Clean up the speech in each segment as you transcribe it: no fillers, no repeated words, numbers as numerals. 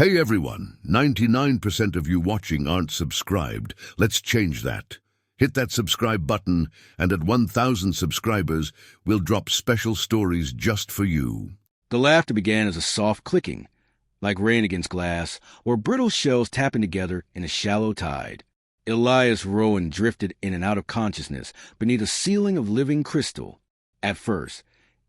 Hey everyone, 99% of you watching aren't subscribed. Let's change that. Hit that subscribe button, and at 1,000 subscribers, we'll drop special stories just for you. The laughter began as a soft clicking, like rain against glass, or brittle shells tapping together in a shallow tide. Elias Rowan drifted in and out of consciousness beneath a ceiling of living crystal. At first,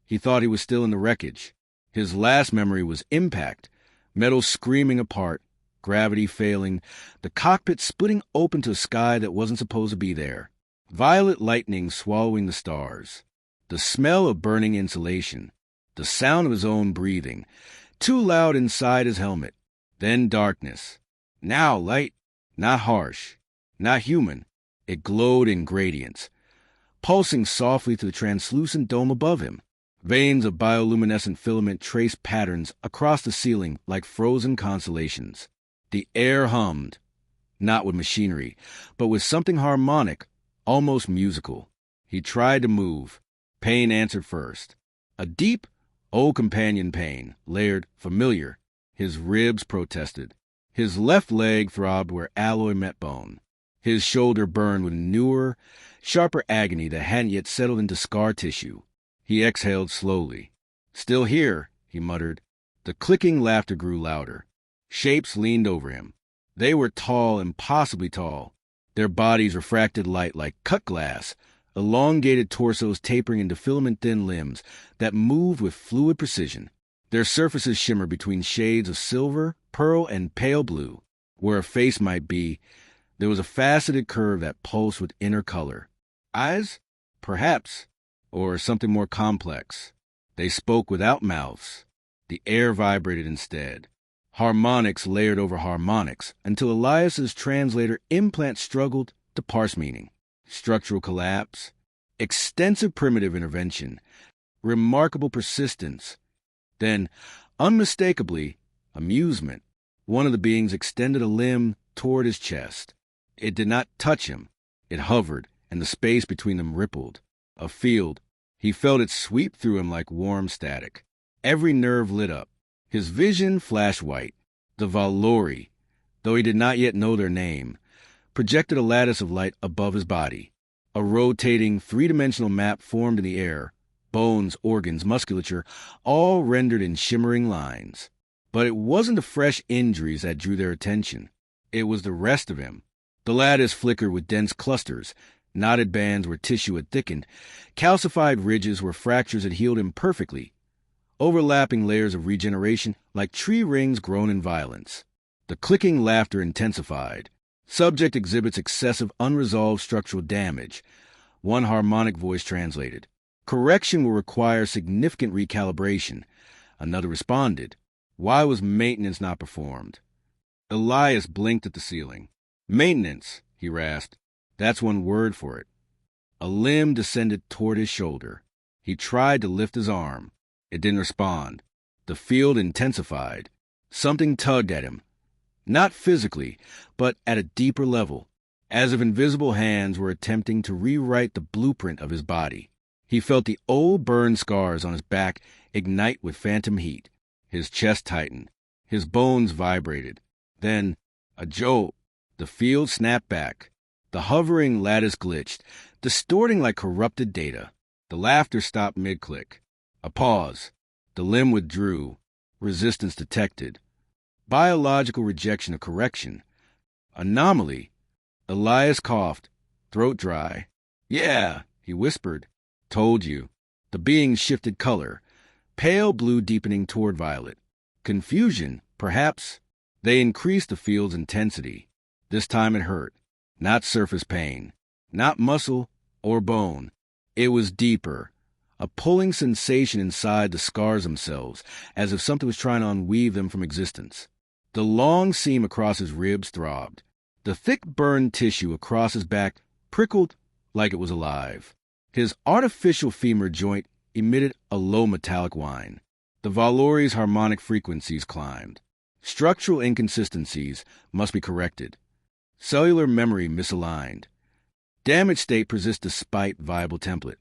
he thought he was still in the wreckage. His last memory was impact, metal screaming apart, gravity failing, the cockpit splitting open to a sky that wasn't supposed to be there, violet lightning swallowing the stars, the smell of burning insulation, the sound of his own breathing, too loud inside his helmet, then darkness. Now light, not harsh, not human. It glowed in gradients, pulsing softly through the translucent dome above him. Veins of bioluminescent filament traced patterns across the ceiling like frozen constellations. The air hummed, not with machinery, but with something harmonic, almost musical. He tried to move. Pain answered first. A deep, old companion pain, layered, familiar. His ribs protested. His left leg throbbed where alloy met bone. His shoulder burned with newer, sharper agony that hadn't yet settled into scar tissue. He exhaled slowly. "Still here," he muttered. The clicking laughter grew louder. Shapes leaned over him. They were tall, impossibly tall. Their bodies refracted light like cut glass, elongated torsos tapering into filament-thin limbs that moved with fluid precision. Their surfaces shimmered between shades of silver, pearl, and pale blue. Where a face might be, there was a faceted curve that pulsed with inner color. Eyes? Perhaps. Or something more complex. They spoke without mouths. The air vibrated instead. Harmonics layered over harmonics until Elias's translator implant struggled to parse meaning. Structural collapse, extensive primitive intervention, remarkable persistence. Then, unmistakably, amusement. One of the beings extended a limb toward his chest. It did not touch him. It hovered, and the space between them rippled. A field. He felt it sweep through him like warm static. Every nerve lit up. His vision flashed white. The Valori, though he did not yet know their name, projected a lattice of light above his body. A rotating, three-dimensional map formed in the air. Bones, organs, musculature, all rendered in shimmering lines. But it wasn't the fresh injuries that drew their attention. It was the rest of him. The lattice flickered with dense clusters, knotted bands where tissue had thickened, calcified ridges where fractures had healed imperfectly, overlapping layers of regeneration like tree rings grown in violence. The clicking laughter intensified. Subject exhibits excessive unresolved structural damage. One harmonic voice translated. Correction will require significant recalibration. Another responded. Why was maintenance not performed? Elias blinked at the ceiling. Maintenance, he rasped. That's one word for it. A limb descended toward his shoulder. He tried to lift his arm. It didn't respond. The field intensified. Something tugged at him. Not physically, but at a deeper level, as if invisible hands were attempting to rewrite the blueprint of his body. He felt the old burn scars on his back ignite with phantom heat. His chest tightened. His bones vibrated. Then, a jolt. The field snapped back. The hovering lattice glitched, distorting like corrupted data. The laughter stopped mid-click. A pause. The limb withdrew. Resistance detected. Biological rejection of correction. Anomaly. Elias coughed, throat dry. Yeah, he whispered. Told you. The being shifted color. Pale blue deepening toward violet. Confusion, perhaps. They increased the field's intensity. This time it hurt. Not surface pain. Not muscle or bone. It was deeper. A pulling sensation inside the scars themselves, as if something was trying to unweave them from existence. The long seam across his ribs throbbed. The thick burned tissue across his back prickled like it was alive. His artificial femur joint emitted a low metallic whine. The Valori's harmonic frequencies climbed. Structural inconsistencies must be corrected. Cellular memory misaligned. Damaged state persists despite viable template.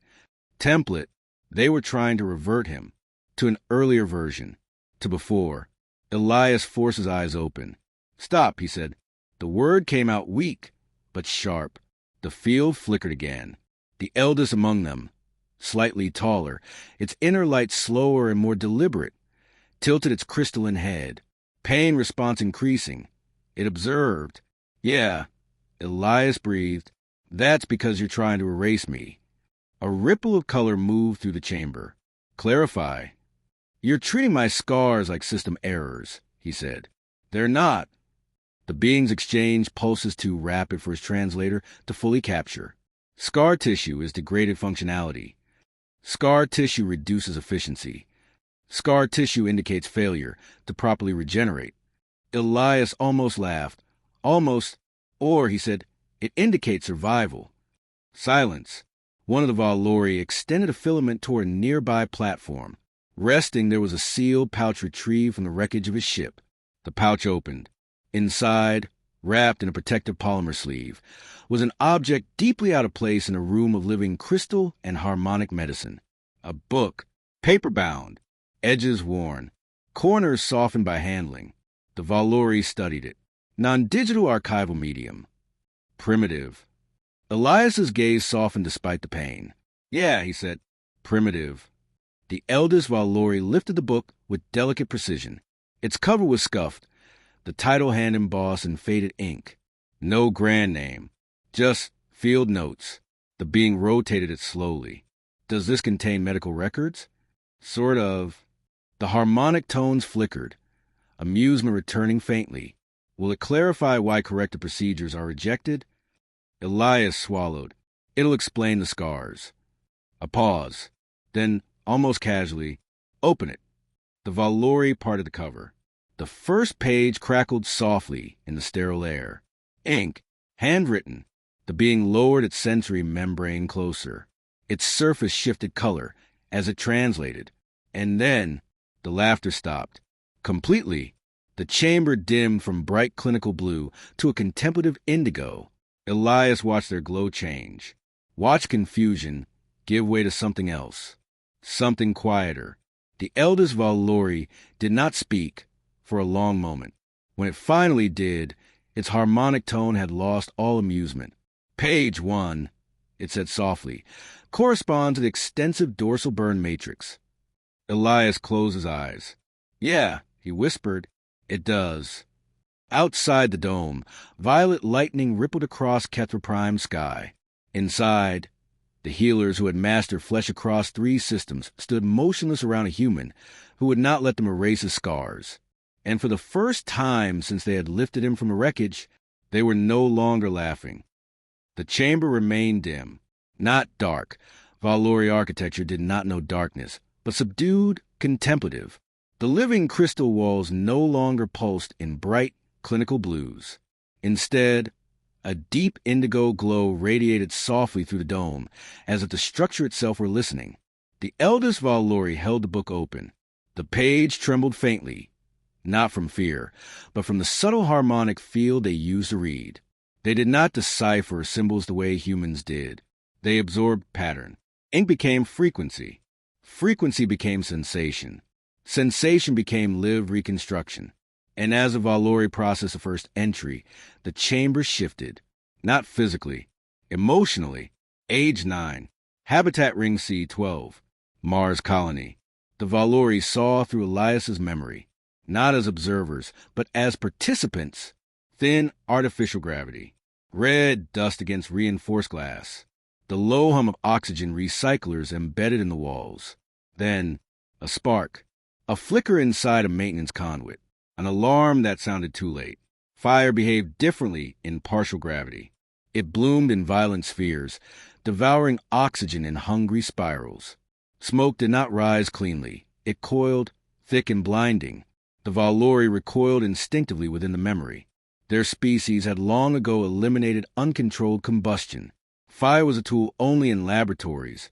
Template, they were trying to revert him to an earlier version, to before. Elias forced his eyes open. "Stop," he said. The word came out weak, but sharp. The field flickered again. The eldest among them, slightly taller, its inner light slower and more deliberate, tilted its crystalline head, pain response increasing. It observed. "Yeah," Elias breathed. "That's because you're trying to erase me." A ripple of color moved through the chamber. "Clarify." "You're treating my scars like system errors," he said. "They're not." The being's exchange pulses too rapid for his translator to fully capture. Scar tissue is degraded functionality. Scar tissue reduces efficiency. Scar tissue indicates failure to properly regenerate. Elias almost laughed. "Almost," or, he said, "it indicates survival." Silence. One of the Valori extended a filament toward a nearby platform. Resting, there was a sealed pouch retrieved from the wreckage of his ship. The pouch opened. Inside, wrapped in a protective polymer sleeve, was an object deeply out of place in a room of living crystal and harmonic medicine. A book, paper-bound, edges worn, corners softened by handling. The Valori studied it. Non-digital archival medium. Primitive. Elias's gaze softened despite the pain. "Yeah," he said. "Primitive." The eldest Valori lifted the book with delicate precision. Its cover was scuffed, the title hand embossed in faded ink. No grand name, just field notes. The being rotated it slowly. "Does this contain medical records?" "Sort of." The harmonic tones flickered, amusement returning faintly. "Will it clarify why corrective procedures are rejected?" Elias swallowed. "It'll explain the scars." A pause. Then, almost casually, "Open it." The Valori parted the cover. The first page crackled softly in the sterile air. Ink, handwritten. The being lowered its sensory membrane closer. Its surface shifted color as it translated. And then the laughter stopped. Completely. The chamber dimmed from bright clinical blue to a contemplative indigo. Elias watched their glow change. Watched confusion give way to something else. Something quieter. The eldest Valori did not speak for a long moment. When it finally did, its harmonic tone had lost all amusement. "Page 1, it said softly, "corresponds to the extensive dorsal burn matrix." Elias closed his eyes. "Yeah," he whispered, "it does." Outside the dome, violet lightning rippled across Kethra Prime's sky. Inside, the healers who had mastered flesh across 3 systems stood motionless around a human who would not let them erase his scars. And for the first time since they had lifted him from the wreckage, they were no longer laughing. The chamber remained dim, not dark. Valori architecture did not know darkness, but subdued, contemplative. The living crystal walls no longer pulsed in bright, clinical blues. Instead, a deep indigo glow radiated softly through the dome, as if the structure itself were listening. The eldest Valori held the book open. The page trembled faintly, not from fear, but from the subtle harmonic field they used to read. They did not decipher symbols the way humans did. They absorbed pattern. Ink became frequency. Frequency became sensation. Sensation became lived reconstruction. And as the Valori processed the first entry, the chamber shifted. Not physically, emotionally. Age 9. Habitat Ring C12. Mars colony. The Valori saw through Elias's memory, not as observers, but as participants. Thin artificial gravity. Red dust against reinforced glass. The low hum of oxygen recyclers embedded in the walls. Then, a spark. A flicker inside a maintenance conduit. An alarm that sounded too late. Fire behaved differently in partial gravity. It bloomed in violent spheres, devouring oxygen in hungry spirals. Smoke did not rise cleanly. It coiled, thick and blinding. The Valori recoiled instinctively within the memory. Their species had long ago eliminated uncontrolled combustion. Fire was a tool only in laboratories,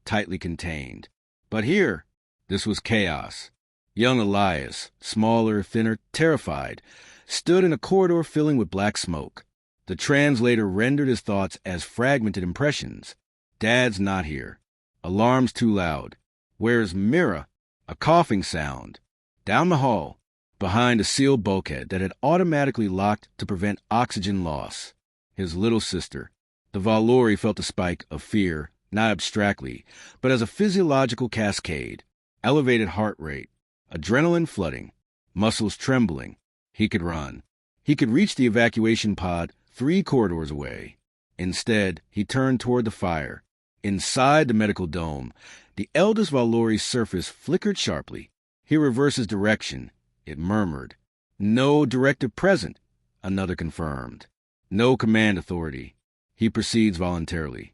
tightly contained. But here, this was chaos. Young Elias, smaller, thinner, terrified, stood in a corridor filling with black smoke. The translator rendered his thoughts as fragmented impressions. Dad's not here. Alarms too loud. Where's Mira? A coughing sound. Down the hall. behind a sealed bulkhead that had automatically locked to prevent oxygen loss. His little sister. The Valori felt the spike of fear, not abstractly, but as a physiological cascade. Elevated heart rate, adrenaline flooding, muscles trembling. He could run. He could reach the evacuation pod 3 corridors away. Instead, he turned toward the fire. Inside the medical dome, the eldest Valori's surface flickered sharply. He reverses direction. It murmured. No directive present, another confirmed. No command authority. He proceeds voluntarily.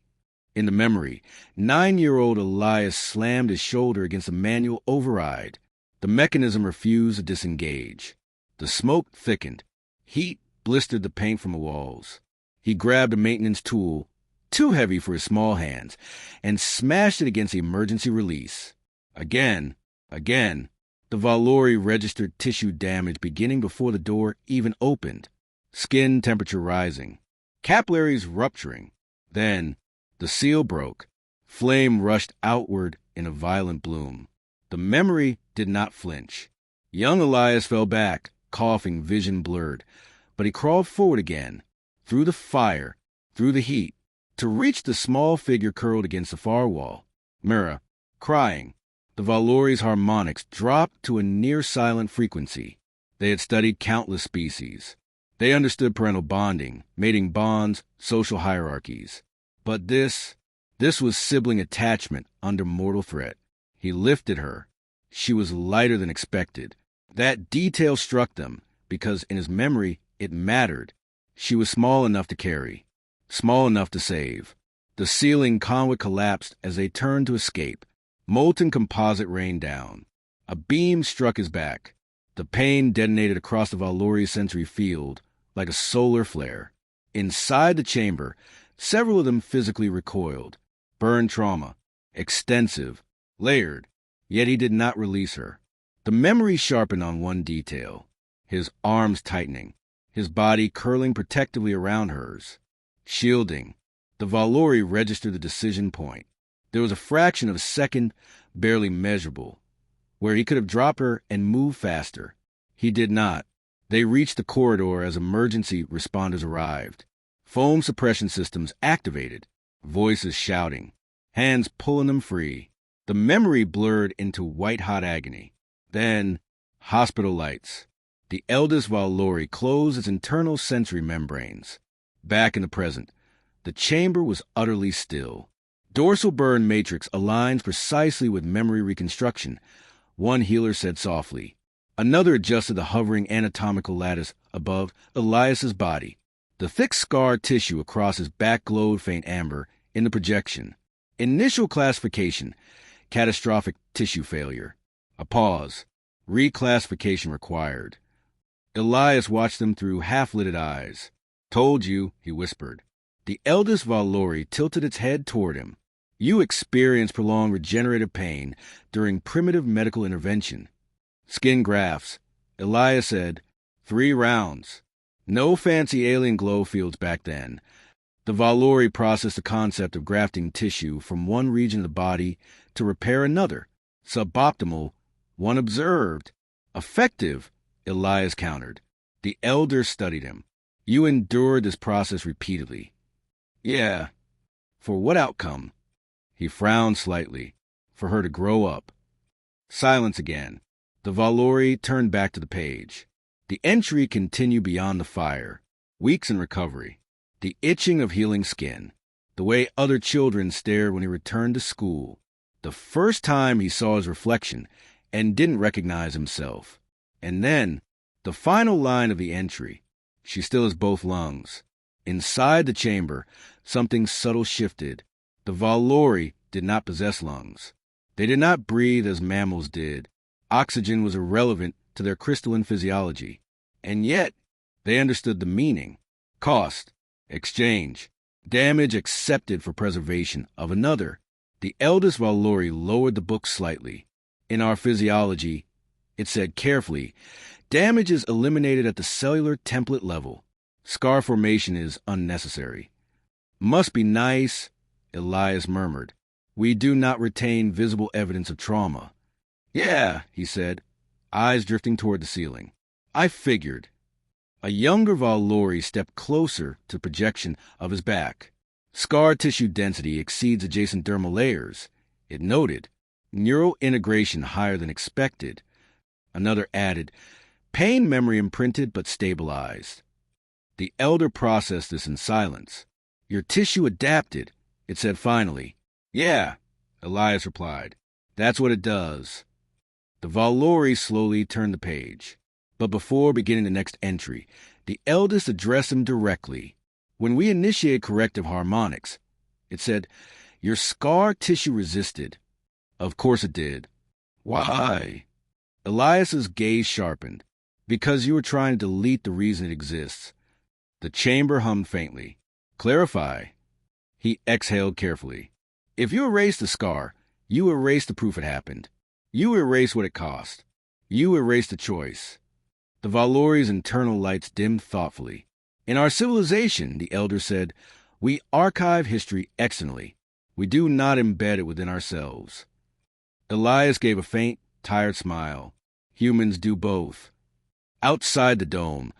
In the memory, 9-year-old Elias slammed his shoulder against a manual override. The mechanism refused to disengage. The smoke thickened. Heat blistered the paint from the walls. He grabbed a maintenance tool, too heavy for his small hands, and smashed it against the emergency release. Again. The Valori registered tissue damage beginning before the door even opened. Skin temperature rising. Capillaries rupturing. Then, the seal broke. Flame rushed outward in a violent bloom. The memory did not flinch. Young Elias fell back, coughing, vision blurred. But he crawled forward again, through the fire, through the heat, to reach the small figure curled against the far wall. Mira, crying. The Valori's harmonics dropped to a near-silent frequency. They had studied countless species. They understood parental bonding, mating bonds, social hierarchies. But this was sibling attachment under mortal threat. He lifted her. She was lighter than expected. That detail struck them, because in his memory it mattered. She was small enough to carry, small enough to save. The ceiling conduit collapsed as they turned to escape. Molten composite rained down. A beam struck his back. The pain detonated across the Valori sensory field like a solar flare. Inside the chamber, several of them physically recoiled. Burn trauma. Extensive. Layered. Yet he did not release her. The memory sharpened on one detail. His arms tightening. His body curling protectively around hers. Shielding. The Valori registered the decision point. There was a fraction of a second, barely measurable, where he could have dropped her and moved faster. He did not. They reached the corridor as emergency responders arrived. Foam suppression systems activated. Voices shouting. Hands pulling them free. The memory blurred into white-hot agony. Then, hospital lights. The eldest Valori closed its internal sensory membranes. Back in the present, the chamber was utterly still. Dorsal burn matrix aligns precisely with memory reconstruction, one healer said softly. Another adjusted the hovering anatomical lattice above Elias's body. The thick scar tissue across his back glowed faint amber in the projection. Initial classification, catastrophic tissue failure. A pause. Reclassification required. Elias watched them through half-lidded eyes. Told you, he whispered. The eldest Valori tilted its head toward him. You experienced prolonged regenerative pain during primitive medical intervention. Skin grafts. Elias said, 3 rounds. No fancy alien glow fields back then. The Valori processed the concept of grafting tissue from one region of the body to repair another. Suboptimal, one observed. Effective, Elias countered. The elder studied him. You endured this process repeatedly. Yeah. For what outcome? He frowned slightly. For her to grow up. Silence again. The Valori turned back to the page. The entry continued beyond the fire. Weeks in recovery. The itching of healing skin. The way other children stared when he returned to school. The first time he saw his reflection and didn't recognize himself. And then, the final line of the entry. She still has both lungs. Inside the chamber, something subtle shifted. The Valori did not possess lungs. They did not breathe as mammals did. Oxygen was irrelevant to their crystalline physiology. And yet, they understood the meaning. Cost. Exchange. Damage accepted for preservation of another. The eldest Valori lowered the book slightly. In our physiology, it said carefully, damage is eliminated at the cellular template level. Scar formation is unnecessary. Must be nice, Elias murmured. We do not retain visible evidence of trauma. Yeah, he said. eyes drifting toward the ceiling. I figured. A younger Valori stepped closer to the projection of his back. Scar tissue density exceeds adjacent dermal layers. It noted. Neural integration higher than expected. Another added. Pain memory imprinted but stabilized. The elder processed this in silence. Your tissue adapted, it said finally. Yeah, Elias replied. That's what it does. The Valori slowly turned the page. But before beginning the next entry, the eldest addressed him directly. When we initiate corrective harmonics, it said, your scar tissue resisted. Of course it did. Why? Elias's gaze sharpened. Because you were trying to delete the reason it exists. The chamber hummed faintly. Clarify. He exhaled carefully. If you erase the scar, you erase the proof it happened. You erase what it cost. You erase the choice. The Valori's internal lights dimmed thoughtfully. In our civilization, the elder said, we archive history externally. We do not embed it within ourselves. Elias gave a faint, tired smile. Humans do both. Outside the dome,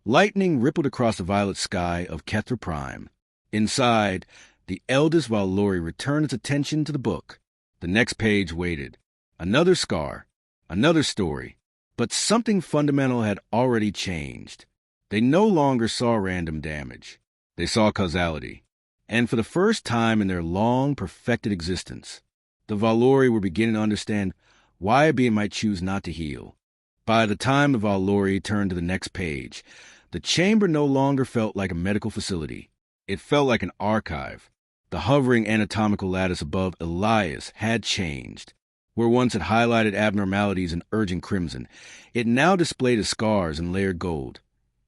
lightning rippled across the violet sky of Kethra Prime. Inside, the eldest Valori returned its attention to the book. The next page waited. Another scar. Another story. But something fundamental had already changed. They no longer saw random damage. They saw causality. And for the first time in their long, perfected existence, the Valori were beginning to understand why a being might choose not to heal. By the time the Valori turned to the next page, the chamber no longer felt like a medical facility. It felt like an archive. The hovering anatomical lattice above Elias had changed. Where once it highlighted abnormalities in urgent crimson, it now displayed as scars in layered gold.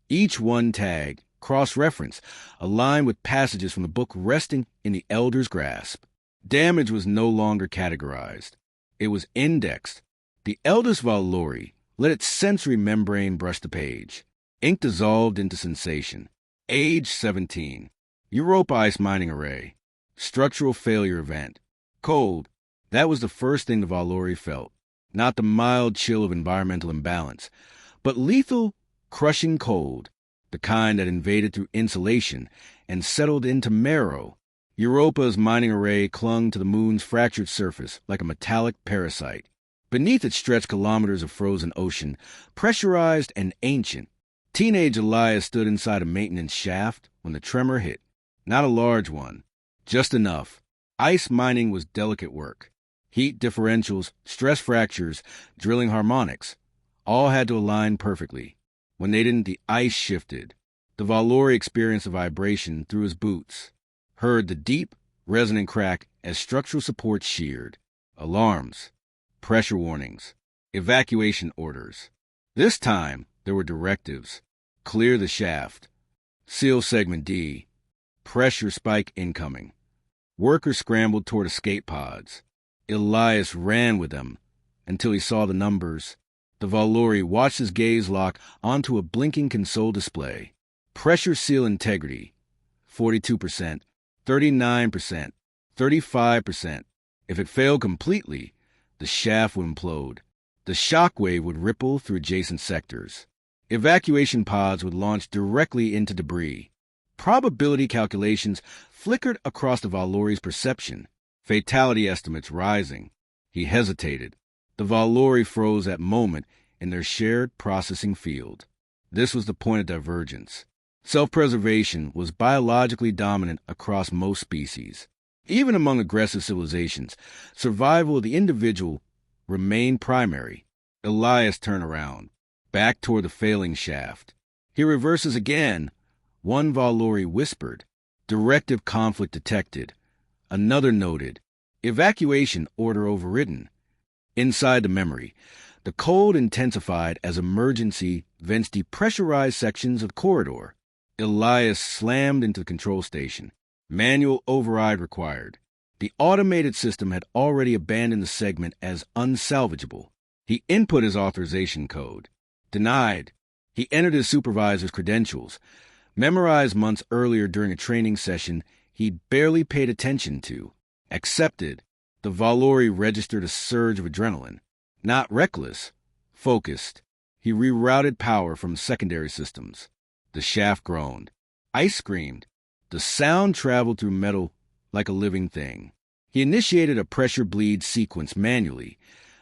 Each one tagged, cross-referenced, aligned with passages from the book resting in the elder's grasp. Damage was no longer categorized. It was indexed. The eldest Valori let its sensory membrane brush the page. Ink dissolved into sensation. Age 17. Europa ice mining array. Structural failure event. Cold. That was the first thing the Valori felt. Not the mild chill of environmental imbalance, but lethal, crushing cold, the kind that invaded through insulation and settled into marrow. Europa's mining array clung to the moon's fractured surface like a metallic parasite. Beneath it stretched kilometers of frozen ocean, pressurized and ancient. Teenage Elias stood inside a maintenance shaft when the tremor hit. Not a large one, just enough. Ice mining was delicate work. Heat differentials, stress fractures, drilling harmonics, all had to align perfectly. When they didn't, the ice shifted. The Valori experienced a vibration through his boots, heard the deep, resonant crack as structural support sheared. Alarms, pressure warnings, evacuation orders. This time, there were directives. Clear the shaft. Seal segment D. Pressure spike incoming. Workers scrambled toward escape pods. Elias ran with them until he saw the numbers. The Valori watched his gaze lock onto a blinking console display. Pressure seal integrity, 42%, 39%, 35%. If it failed completely, the shaft would implode. The shock wave would ripple through adjacent sectors. Evacuation pods would launch directly into debris. Probability calculations flickered across the Valori's perception. Fatality estimates rising. He hesitated. The Valori froze that moment in their shared processing field. This was the point of divergence. Self-preservation was biologically dominant across most species. Even among aggressive civilizations, survival of the individual remained primary. Elias turned around, back toward the failing shaft. He reverses again. One Valori whispered. Directive conflict detected. Another noted. Evacuation order overridden. Inside the memory, the cold intensified as emergency vents depressurized sections of the corridor. Elias slammed into the control station. Manual override required. The automated system had already abandoned the segment as unsalvageable. He input his authorization code. Denied. He entered his supervisor's credentials, memorized months earlier during a training session he'd barely paid attention to. Accepted. The Valori registered a surge of adrenaline. Not reckless. Focused, he rerouted power from secondary systems. The shaft groaned. Ice screamed. The sound traveled through metal like a living thing. He initiated a pressure bleed sequence manually,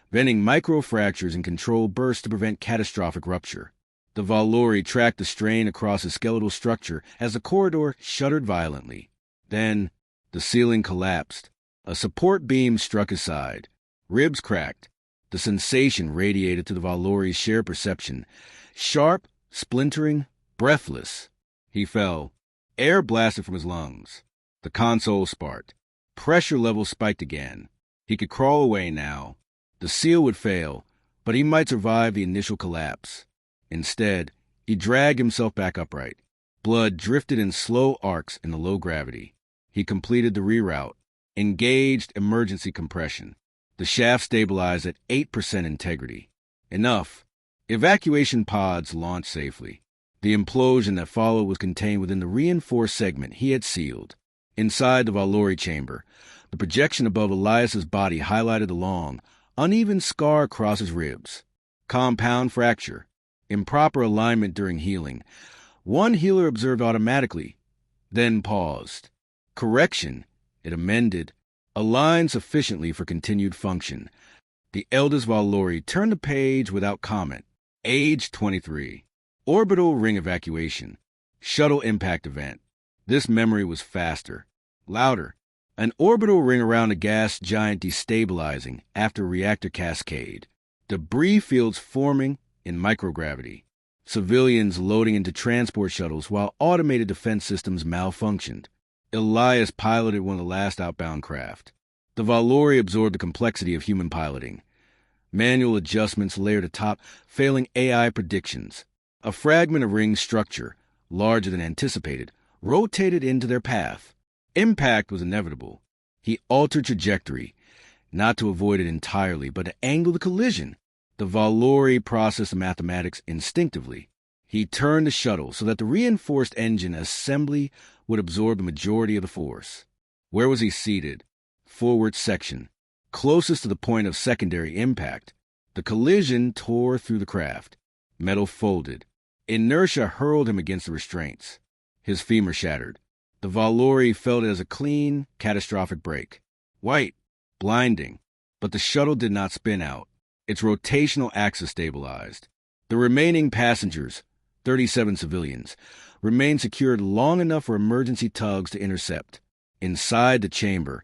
venting microfractures and controlled bursts to prevent catastrophic rupture. The Valori tracked the strain across his skeletal structure as the corridor shuddered violently. Then, the ceiling collapsed. A support beam struck his side. Ribs cracked. The sensation radiated to the Valori's shared perception. Sharp, splintering, breathless. He fell. Air blasted from his lungs. The console sparked. Pressure levels spiked again. He could crawl away now. The seal would fail, but he might survive the initial collapse. Instead, he dragged himself back upright. Blood drifted in slow arcs in the low gravity. He completed the reroute. Engaged emergency compression. The shaft stabilized at 8% integrity. Enough. Evacuation pods launched safely. The implosion that followed was contained within the reinforced segment he had sealed. Inside the Valori chamber, the projection above Elias's body highlighted the long, uneven scar across his ribs. Compound fracture. Improper alignment during healing. One healer observed automatically, then paused. Correction. It amended. Aligned sufficiently for continued function. The eldest Valori turned the page without comment. Age 23. Orbital ring evacuation. Shuttle impact event. This memory was faster. Louder. An orbital ring around a gas giant destabilizing after reactor cascade. Debris fields forming in microgravity. Civilians loading into transport shuttles while automated defense systems malfunctioned. Elias piloted one of the last outbound craft. The Valori absorbed the complexity of human piloting. Manual adjustments layered atop failing AI predictions. A fragment of ring structure, larger than anticipated, rotated into their path. Impact was inevitable. He altered trajectory, not to avoid it entirely, but to angle the collision. The Valori processed the mathematics instinctively. He turned the shuttle so that the reinforced engine assembly would absorb the majority of the force. Where was he seated? Forward section, closest to the point of secondary impact. The collision tore through the craft. Metal folded. Inertia hurled him against the restraints. His femur shattered. The Valori felt it as a clean, catastrophic break. White, blinding. But the shuttle did not spin out. Its rotational axis stabilized. The remaining passengers, 37 civilians, remained secured long enough for emergency tugs to intercept. Inside the chamber,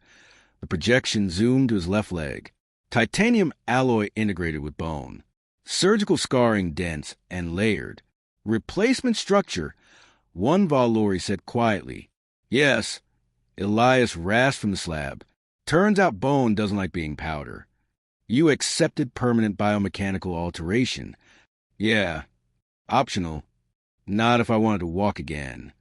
the projection zoomed to his left leg. Titanium alloy integrated with bone. Surgical scarring dense and layered. Replacement structure. One Valori said quietly, "Yes." Elias rasped from the slab. "Turns out bone doesn't like being powder." "You accepted permanent biomechanical alteration." "Yeah. Optional. Not if I wanted to walk again."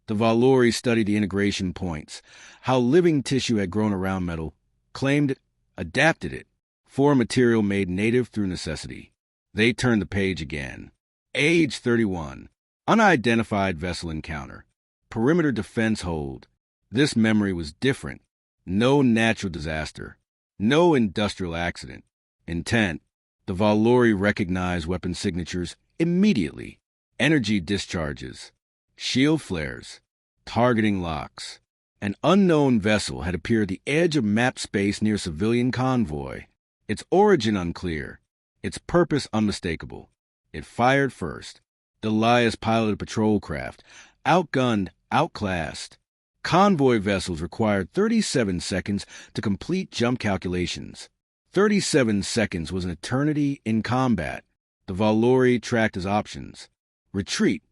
The Valori studied the integration points, how living tissue had grown around metal, claimed it, adapted it, for a material made native through necessity. They turned the page again. Age 31. Unidentified vessel encounter. Perimeter defense hold. This memory was different. No natural disaster. No industrial accident. Intent. The Valori recognized weapon signatures immediately. Energy discharges. Shield flares. Targeting locks. An unknown vessel had appeared at the edge of map space near a civilian convoy. Its origin unclear. Its purpose unmistakable. It fired first. Elias piloted a patrol craft. Outgunned, outclassed. Convoy vessels required 37 seconds to complete jump calculations. 37 seconds was an eternity in combat. The Valori tracked his options. Retreat,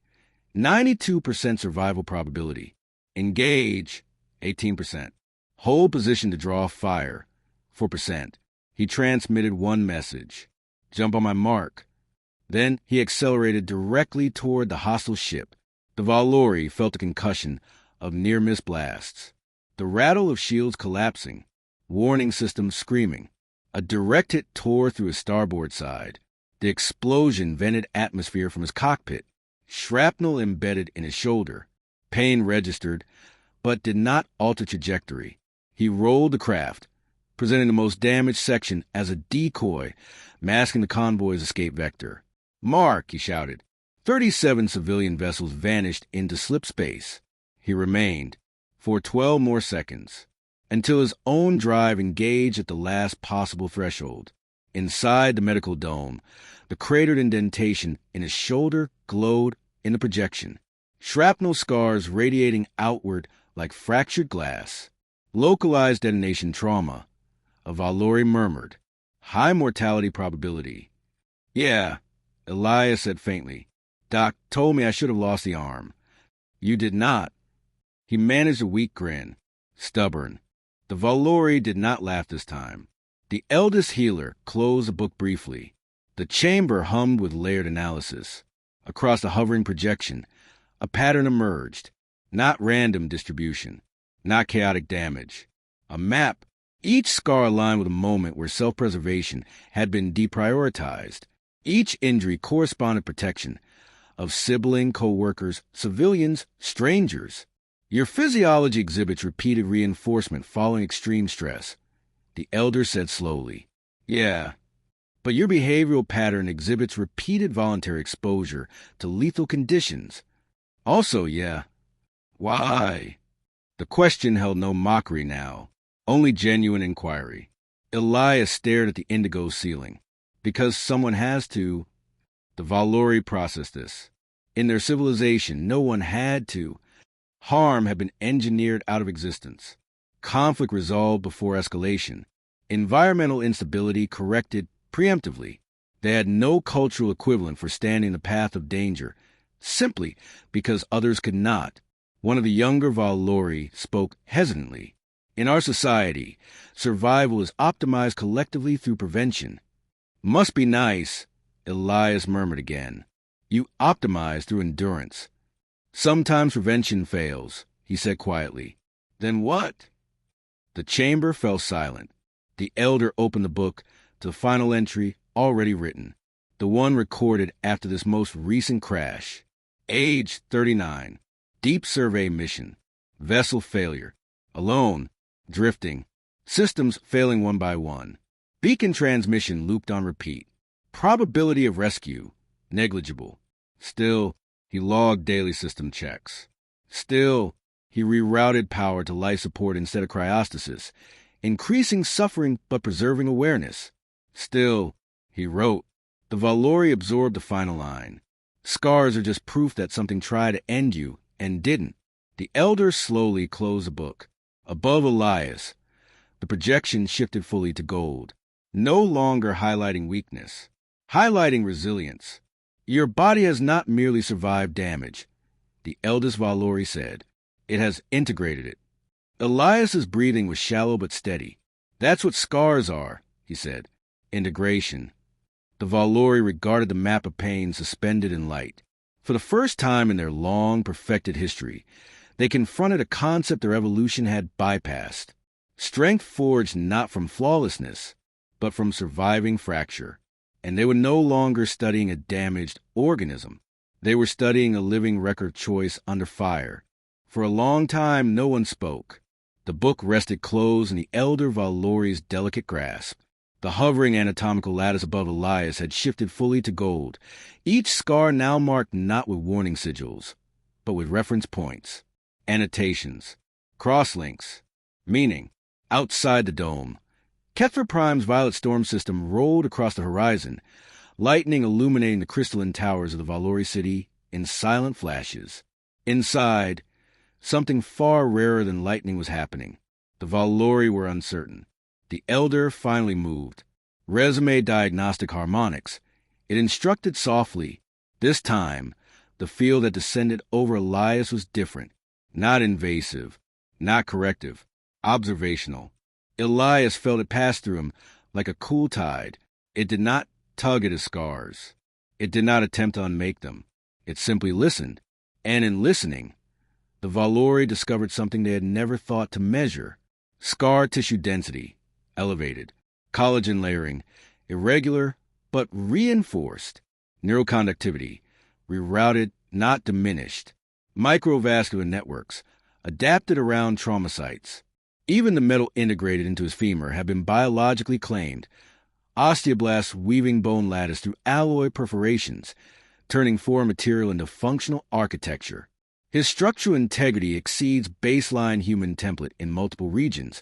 92% survival probability. Engage, 18%. Hold position to draw fire, 4%. He transmitted one message. Jump on my mark. Then he accelerated directly toward the hostile ship. The Valori felt a concussion of near-miss blasts. The rattle of shields collapsing. Warning systems screaming. A direct hit tore through his starboard side. The explosion vented atmosphere from his cockpit. Shrapnel embedded in his shoulder. Pain registered, but did not alter trajectory. He rolled the craft. presenting the most damaged section as a decoy, masking the convoy's escape vector. "Mark!" he shouted. 37 civilian vessels vanished into slip space. He remained for 12 more seconds, until his own drive engaged at the last possible threshold. Inside the medical dome, the cratered indentation in his shoulder glowed in the projection, shrapnel scars radiating outward like fractured glass. "Localized detonation trauma," a Valori murmured. "High mortality probability." "Yeah," Elias said faintly. "Doc told me I should have lost the arm." "You did not." He managed a weak grin. Stubborn. The Valori did not laugh this time. The eldest healer closed the book briefly. The chamber hummed with layered analysis. Across the hovering projection, a pattern emerged. Not random distribution. Not chaotic damage. A map, each scar aligned with a moment where self-preservation had been deprioritized. Each injury corresponded protection of sibling, co-workers, civilians, strangers. "Your physiology exhibits repeated reinforcement following extreme stress," the elder said slowly. "Yeah, but your behavioral pattern exhibits repeated voluntary exposure to lethal conditions." "Also, yeah." "Why?" The question held no mockery now, only genuine inquiry. Elias stared at the indigo ceiling. "Because someone has to." The Valori processed this. In their civilization, no one had to. Harm had been engineered out of existence. Conflict resolved before escalation. Environmental instability corrected preemptively. They had no cultural equivalent for standing in the path of danger, simply because others could not. One of the younger Valori spoke hesitantly. "In our society, survival is optimized collectively through prevention." "Must be nice," Elias murmured again. "You optimize through endurance." "Sometimes prevention fails," he said quietly. "Then what?" The chamber fell silent. The elder opened the book to the final entry already written, the one recorded after this most recent crash. Age 39. Deep survey mission. Vessel failure. Alone. Drifting. Systems failing one by one. Beacon transmission looped on repeat. Probability of rescue. Negligible. Still, he logged daily system checks. Still, he rerouted power to life support instead of cryostasis, increasing suffering but preserving awareness. Still, he wrote. The Valori absorbed the final line. "Scars are just proof that something tried to end you and didn't." The elder slowly closed the book. Above Elias, the projection shifted fully to gold, no longer highlighting weakness, highlighting resilience. "Your body has not merely survived damage," the eldest Valori said. "It has integrated it." Elias's breathing was shallow but steady. "That's what scars are," he said. "Integration." The Valori regarded the map of pain suspended in light. For the first time in their long, perfected history, they confronted a concept their evolution had bypassed. Strength forged not from flawlessness, but from surviving fracture. And they were no longer studying a damaged organism. They were studying a living record of choice under fire. For a long time, no one spoke. The book rested closed in the elder Valori's delicate grasp. The hovering anatomical lattice above Elias had shifted fully to gold, each scar now marked not with warning sigils, but with reference points, annotations, crosslinks, meaning. Outside the dome, Kepler Prime's violet storm system rolled across the horizon, lightning illuminating the crystalline towers of the Valori city in silent flashes. Inside, something far rarer than lightning was happening. The Valori were uncertain. The elder finally moved. Resume diagnostic harmonics. It instructed softly. This time, the field that descended over Elias was different. Not invasive, not corrective, observational. Elias felt it pass through him like a cool tide. It did not tug at his scars. It did not attempt to unmake them. It simply listened. And in listening, the Valori discovered something they had never thought to measure. Scar tissue density, elevated. Collagen layering, irregular but reinforced. Neuroconductivity, rerouted, not diminished. Microvascular networks, adapted around trauma sites. Even the metal integrated into his femur had been biologically claimed, osteoblasts weaving bone lattice through alloy perforations, turning foreign material into functional architecture. His structural integrity exceeds baseline human template in multiple regions,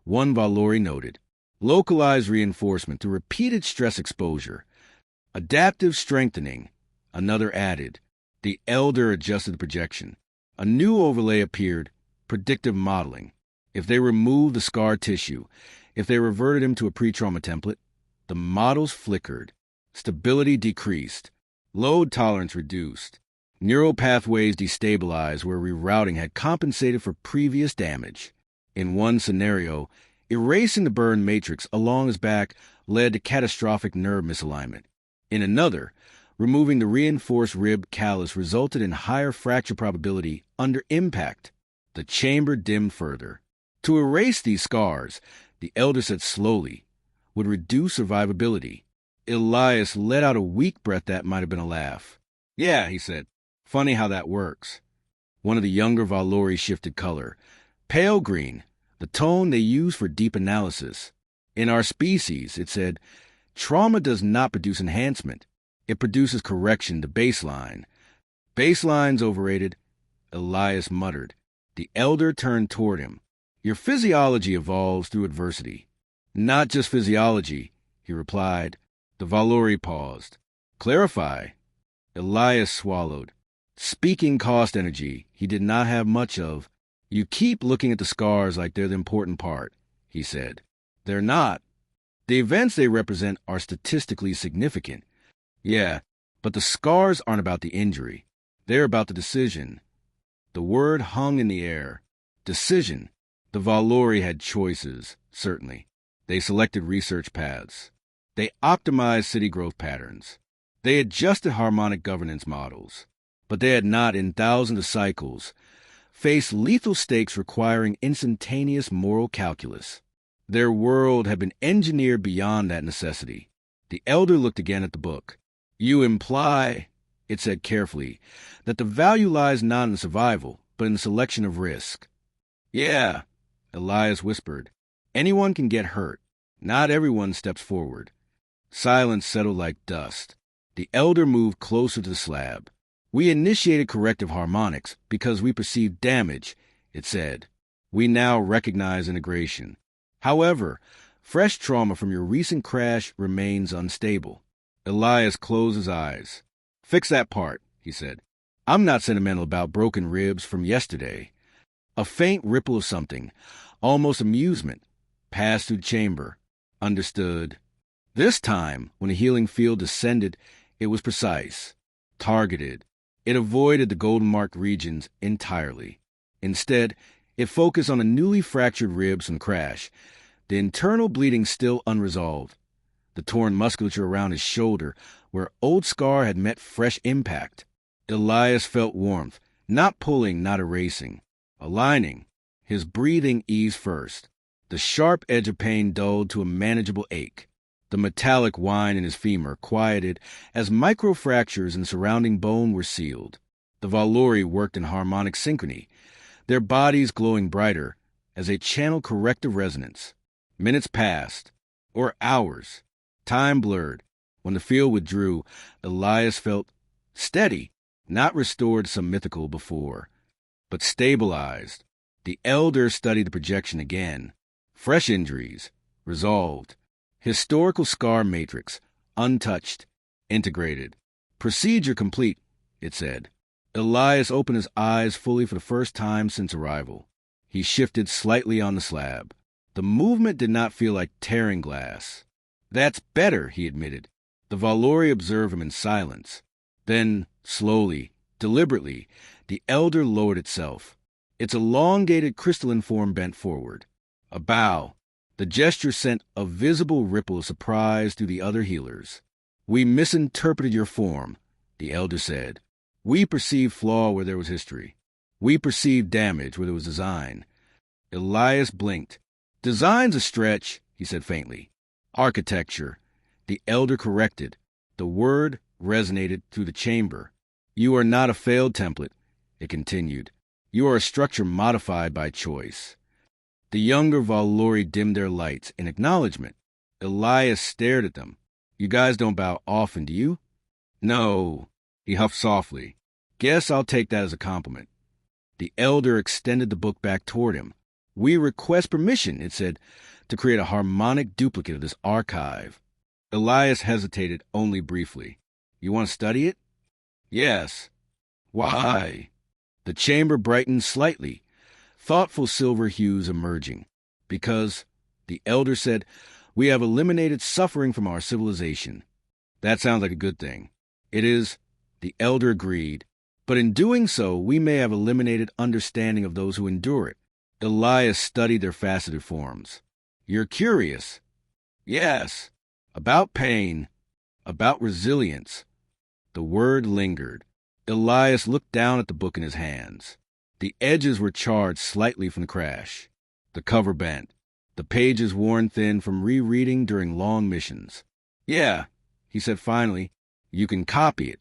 one Valori noted. Localized reinforcement through repeated stress exposure. Adaptive strengthening, another added. The elder adjusted the projection. A new overlay appeared, predictive modeling. If they removed the scar tissue, if they reverted him to a pre-trauma template, the models flickered. Stability decreased. Load tolerance reduced. Neural pathways destabilized where rerouting had compensated for previous damage. In one scenario, erasing the burn matrix along his back led to catastrophic nerve misalignment. In another, removing the reinforced rib callus resulted in higher fracture probability under impact. The chamber dimmed further. To erase these scars, the elder said slowly, would reduce survivability. Elias let out a weak breath that might have been a laugh. Yeah, he said. Funny how that works. One of the younger Valori shifted color. Pale green, the tone they use for deep analysis. In our species, it said, trauma does not produce enhancement. It produces correction to baseline. Baseline's overrated, Elias muttered. The elder turned toward him. Your physiology evolves through adversity. Not just physiology, he replied. The Valori paused. Clarify. Elias swallowed. Speaking cost energy he did not have much of. You keep looking at the scars like they're the important part, he said. They're not. The events they represent are statistically significant. Yeah, but the scars aren't about the injury. They're about the decision. The word hung in the air. Decision. The Valori had choices, certainly. They selected research paths. They optimized city growth patterns. They adjusted harmonic governance models. But they had not, in thousands of cycles, faced lethal stakes requiring instantaneous moral calculus. Their world had been engineered beyond that necessity. The elder looked again at the book. You imply, it said carefully, that the value lies not in survival, but in the selection of risk. Yeah, Elias whispered. Anyone can get hurt. Not everyone steps forward. Silence settled like dust. The elder moved closer to the slab. We initiated corrective harmonics because we perceived damage, it said. We now recognize integration. However, fresh trauma from your recent crash remains unstable. Elias closed his eyes. Fix that part, he said. I'm not sentimental about broken ribs from yesterday. A faint ripple of something, almost amusement, passed through the chamber. Understood. This time, when the healing field descended, it was precise, targeted. It avoided the golden-marked regions entirely. Instead, it focused on the newly fractured ribs from crash, the internal bleeding still unresolved, the torn musculature around his shoulder where old scar had met fresh impact. Elias felt warmth, not pulling, not erasing, aligning. His breathing eased first. The sharp edge of pain dulled to a manageable ache. The metallic whine in his femur quieted as microfractures in surrounding bone were sealed. The Valori worked in harmonic synchrony, their bodies glowing brighter as they channeled corrective resonance. Minutes passed, or hours. Time blurred. When the field withdrew, Elias felt steady, not restored some mythical before, but stabilized. The elder studied the projection again. Fresh injuries, resolved. Historical scar matrix, untouched, integrated. Procedure complete, it said. Elias opened his eyes fully for the first time since arrival. He shifted slightly on the slab. The movement did not feel like tearing glass. That's better, he admitted. The Valori observed him in silence. Then, slowly, deliberately, the elder lowered itself. Its elongated crystalline form bent forward. A bow. The gesture sent a visible ripple of surprise through the other healers. We misinterpreted your form, the elder said. We perceived flaw where there was history. We perceived damage where there was design. Elias blinked. Design's a stretch, he said faintly. Architecture. The elder corrected. The word resonated through the chamber. You are not a failed template, it continued. You are a structure modified by choice. The younger Valori dimmed their lights in acknowledgement. Elias stared at them. You guys don't bow often, do you? No, he huffed softly. Guess I'll take that as a compliment. The elder extended the book back toward him. We request permission, it said, to create a harmonic duplicate of this archive. Elias hesitated only briefly. You want to study it? Yes. Why? The chamber brightened slightly, thoughtful silver hues emerging. Because, the elder said, we have eliminated suffering from our civilization. That sounds like a good thing. It is, the elder agreed. But in doing so, we may have eliminated understanding of those who endure it. Elias studied their faceted forms. You're curious? Yes. About pain. About resilience. The word lingered. Elias looked down at the book in his hands. The edges were charred slightly from the crash. The cover bent. The pages worn thin from rereading during long missions. Yeah, he said finally, you can copy it.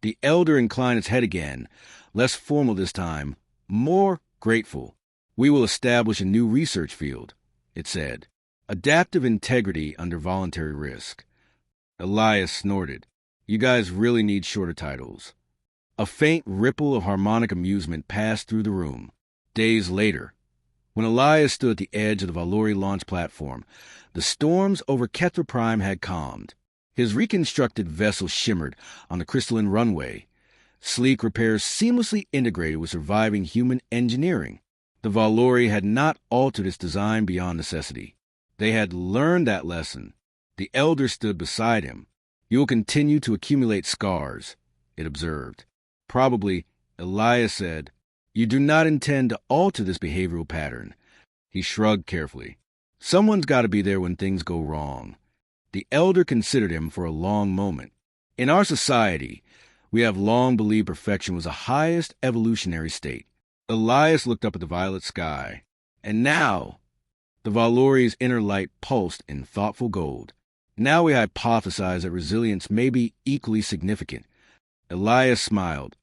The elder inclined his head again, less formal this time, more grateful. We will establish a new research field, it said. Adaptive integrity under voluntary risk. Elias snorted. You guys really need shorter titles. A faint ripple of harmonic amusement passed through the room. Days later, when Elias stood at the edge of the Valori launch platform, the storms over Ketra Prime had calmed. His reconstructed vessel shimmered on the crystalline runway, sleek repairs seamlessly integrated with surviving human engineering. The Valori had not altered its design beyond necessity. They had learned that lesson. The elder stood beside him. You will continue to accumulate scars, it observed. Probably, Elias said, you do not intend to alter this behavioral pattern. He shrugged carefully. Someone's got to be there when things go wrong. The elder considered him for a long moment. In our society, we have long believed perfection was the highest evolutionary state. Elias looked up at the violet sky. And now, the Valori's inner light pulsed in thoughtful gold. Now we hypothesize that resilience may be equally significant. Elias smiled.